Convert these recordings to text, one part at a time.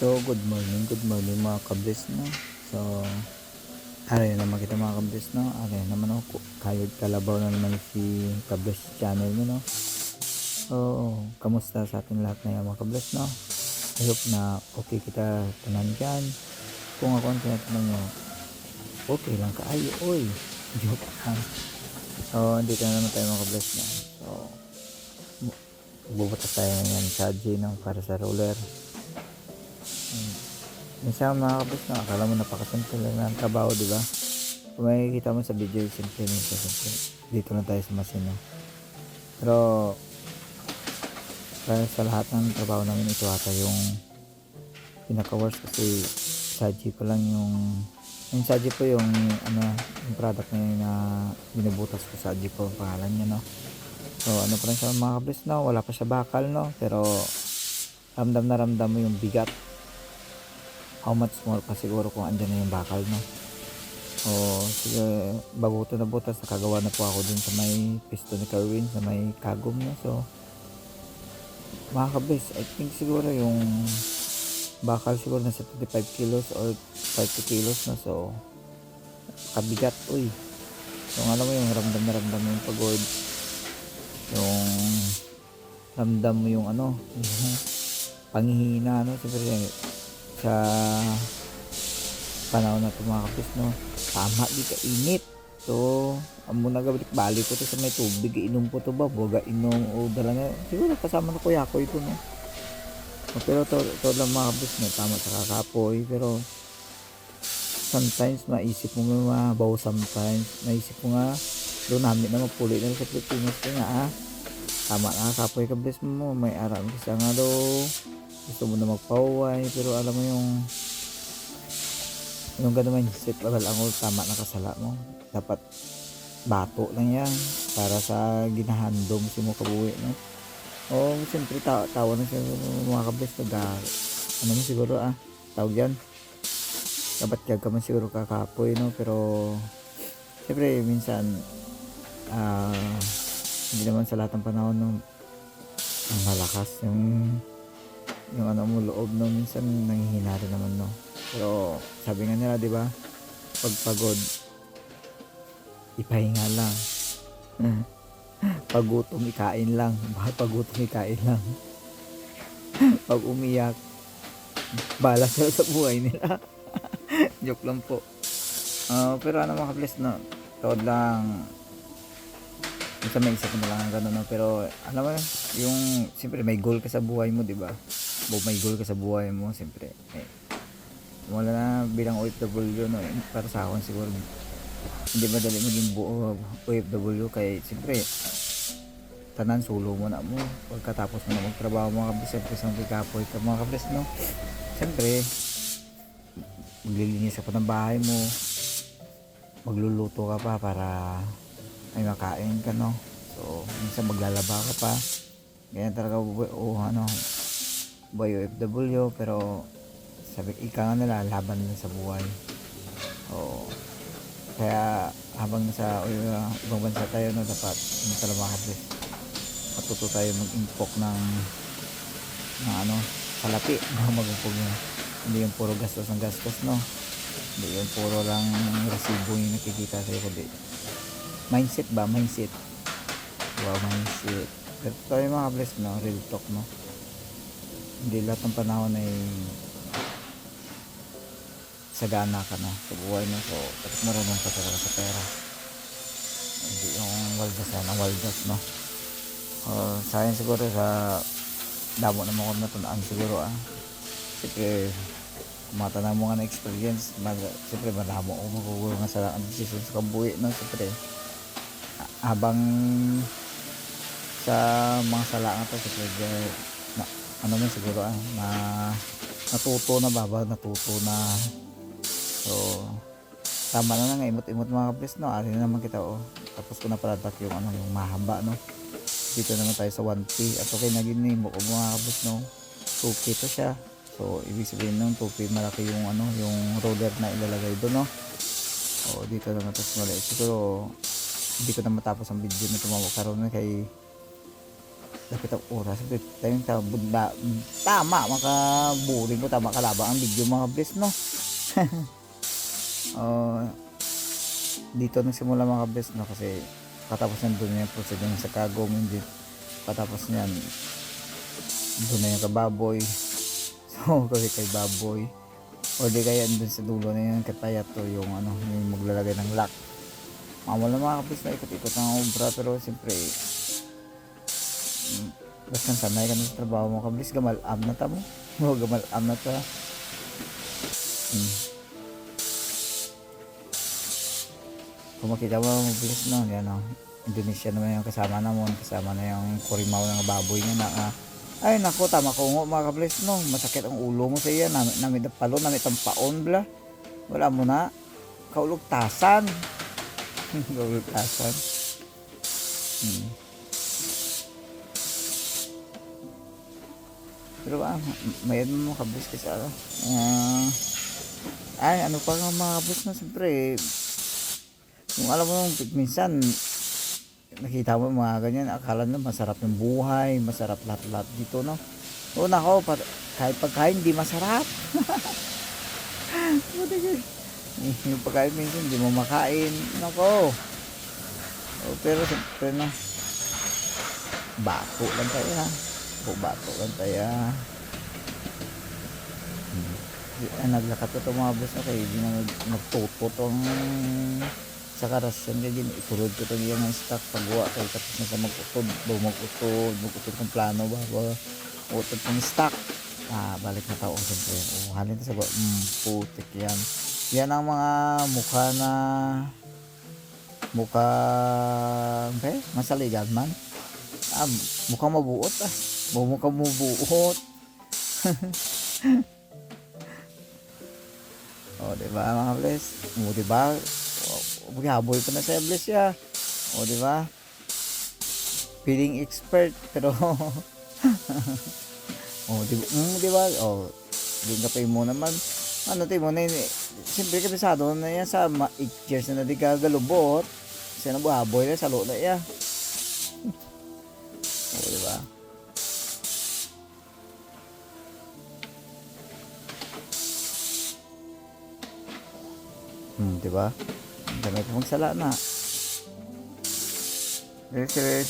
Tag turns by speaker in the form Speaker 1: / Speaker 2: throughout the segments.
Speaker 1: So, good morning mga kables no. So, aray naman kita mga kables no. Aray naman ako, kayod kalabaw na naman si Kables channel mo no. So, kamusta sa ating lahat na mga kables no. I hope na okay kita tanan dyan. Kung ako ang tinatanong mo, okay lang ka ay oy. Joke lang. So, dito na naman tayo mga kables no. So, bubutas tayo ngayon sa G no, para sa roller. Minsan mga kapis na akala mo napakasimple lang ng trabaho, di ba? Kung makikita mo sa video, simple minsan simple. Dito lang tayo sa machine, no? Pero para sa lahat ng trabaho namin, ito ata yung pinaka-worst kasi Saji ko lang yung Saji po yung yung product na yun na binubutas ko. Saji po ang pangalan niya, no? So ano pa rin siya mga kapis, no? Wala pa siya bakal, no? Pero ramdam na ramdam mo yung bigat. How much more pa siguro kung andyan na yung bakal, no? O sige, baguto na butas, nakagawa na po ako dun sa may piston ni Kerwin, sa may kagom niya. So mga kabis, I think siguro yung bakal siguro nasa 25 kilos or 30 kilos na. So kabigat, uy. So alam mo yung ramdam na ramdam mo yung pagod, yung ramdam mo yung yung panghihina, no? Siyempre sa panahon na ito mga kapis, no, tama di ka init. So amo na gabalik balik ko to sa may tubig, inom ko to ba boga inom o dala nga siguro kasama na kuya ko ito, no. Pero to lang mga kapis, no, tama sa kakapoy. Pero sometimes maisip mo nga mabaw, sometimes maisip mo nga doon namin na mapuli na sa Pilipinas ko nga tama na kakapoy kabis mo, may aram isa nga daw gusto mo na magpauway. Pero alam mo yung ganun mindset, wala lang tama na kasala mo, dapat bato lang yan para sa ginahandom si mo kabuwi, no. O siyempre tawa na siya mga kables ano mo siguro tawag yan kabat ka man siguro kakapoy, no. Pero siyempre minsan hindi naman sa lahat ng panahon, no, ang malakas yung mo loob, no. Minsan nanghihina rin naman, no. Pero sabi nga nila, di ba, pag pagod ipahinga lang. Pag gutom ikain lang. Pag gutom ikain lang. Pag umiyak bahala sila sa buhay nila. Joke lang po. Pero mga kables, no, tawad lang minsan may isip mo lang ang gano'n, no. Pero alam mo yung siyempre may goal ka sa buhay mo, di ba? May goal ka sa buhay mo, siyempre wala na bilang OFW, no. Para sa akin siguro hindi madali maging OFW kaya siyempre tanan solo mo na mo pagkatapos mo na magtrabaho mga kabis. Siyempre sa magkikapoy ka mga kabis, no. Siyempre maglilinis ka pa ng bahay mo, magluluto ka pa para ay makain ka, no. So minsan maglalaba ka pa, ganyan talaga boy OFW. Pero sabi ika nga nila, laban nila sa buhay. O kaya habang nasa ibang bansa tayo, no, dapat talaga mga kapis matuto tayo mag-impok ng salapi na mag-upog yun. Hindi yung puro gastos ng gastos, no. Hindi yung puro lang resibo yung nakikita sa'yo, kundi mindset. Wow, mindset. Pero tayo mga kapis, no, real talk, no. Hindi lahat ng panahon ay sagana ka na sa buhay, no. So dapat marunong ka talaga sa pera, hindi yung waldas, no. Sa akin siguro sa damo naman ko natunaan siguro siyempre kumata na mo nga na experience, siyempre malamo ako magugulong nga sa decision sa kabuhi, no. Siyempre habang sa mga sala nga to, siyempre siguro na natuto na. So tama na nga imot-imot mga kapis, no. Ari na naman kita tapos ko na product yung yung mahaba, no. Dito naman tayo sa 1P at okay naging name ko mga kapis, no. 2P to siya. So ibig sabihin ng 2P malaki yung yung roller na ilalagay doon, no. O dito naman tapos mali siguro hindi ko na matapos ang video na tumawag karon na kay dapat ang oras tayong tama makaburing ko tama kalabang ang video mga bless no. uh, Dito nagsimula mga bless no kasi katapos ng doon yung proceeding sa kagom hindi katapos niyan doon na yung kababoy. So kasi kay baboy o di kaya doon sa dulo na yung katayat to yung ano yung maglalagay ng lock. Mamala mga kapis na ikot-ikot ng obra pero siyempre basta sanay ka na sa trabaho mo kabis gamal-am na ta mo. Gamal-am na ta. Kung makita mo mabilis no yan o Indonesia naman yung kasama na yung kurimaw ng baboy niya na ay nako tama ko nga mga kablis no masakit ang ulo mo sa iya namit ang palo namit ang paon bla wala mo na kaulugtasan. Kaulugtasan. Pero may mo kablis kasi ay ano pa nga mga kablis no siyempre kung alam mo minsan nakita mo mga ganyan akala na masarap yung buhay masarap lahat dito no o nako kahit pagkain hindi masarap. Yung pagkain minsan hindi mo makain nako pero siyempre no bato lang tayo ha bato lang tayo naglakad ko itong mga boss na kayo hindi na nagtuto tong sa karasyon kaya din iturod ko itong iyang stock paggawa kaya tapos na sa magutod kung plano ba utod ng stock balik na tao siyempre halin na sa putik yan ang mga mukha masaligan man mukhang mabuot mukhang mabuot. Diba mga bless diba haboy pa na sa bless ya diba feeling expert pero diba hindi ka pa mo naman tayo mo na siyempre kabisado na yan sa 8 years na di ka galubot siya na buhaboy na sa lola ya diba diba dami ko magsala na siyempre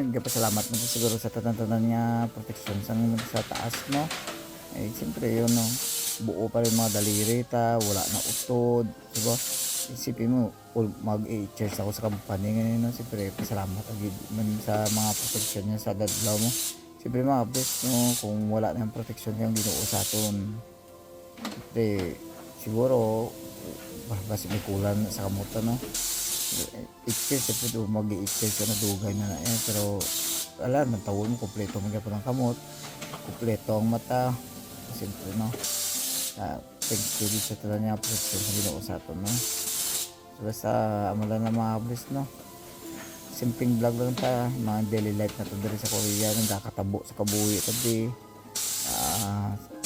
Speaker 1: nagpasalamat na siguro sa tanan niya proteksyon sa taas no siyempre yun no buo pa rin mga daliri wala na utod diba isipin mo mag-cheers ako sa company ngayon no siyempre pasalamat agad man sa mga proteksyon niya sa dadlaw mo siyempre mga best no kung wala na yung proteksyon yung Ginoo sa aton siyempre siguro basta may kulang sa kamuta no 8 years siyempre mag-8 years ka na dugay na pero wala nagtawon mo kompleto magkapa ng kamot kompleto ang mata siyempre no thanks to sa tala niya protection sa Ginoo sa aton no so basta amala na mga bliss no simpleng vlog lang ta mga daily life na to dito sa Korea nagkakatabo sa kabuhi tabi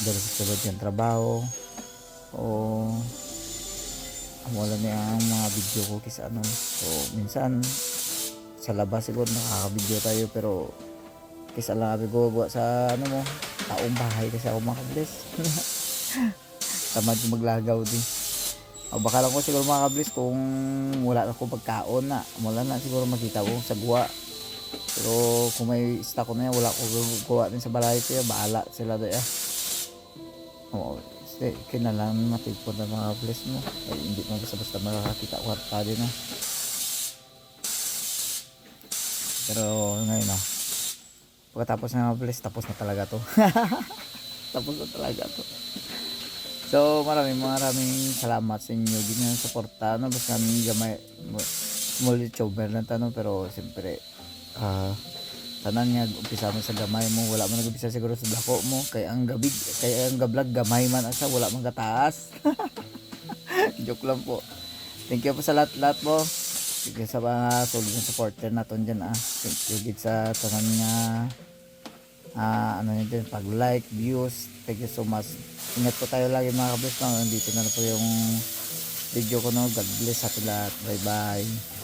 Speaker 1: dito sa sulod yung trabaho wala niya ang mga video ko kisa so minsan sa labas siguro nakaka-video tayo pero kisa lang abi ko buat sa mo taong bahay kasi ako mga kabless. Tamad ko maglagaw din baka lang ko siguro mga kabless kung wala akong pagkaon na wala na siguro makita ko sa guwa pero kung may stock ko na yan wala ko guwa din sa balay kaya bahala sila doon kinalang matipon na mga bless mo hindi mo basta makakakita kwarta din pero ngayon pagkatapos ng mga bless tapos na talaga to. Tapos na talaga to so maraming salamat sa inyo din yung suporta basta namin gamay small youtuber lang tanong pero siyempre tanan nga umpisa mo sa gamay mo wala man nag-umpisa siguro sa dako mo kaya ang gablag gamay man asa wala man kataas. Joke lang po. Thank you po sa lahat po. Thank you sa mga solid na supporter naton dyan thank you gid sa tanan nga din pag-like views thank you so much ingat po tayo lagi mga kabis nandito na po yung video ko God bless sa lahat bye bye.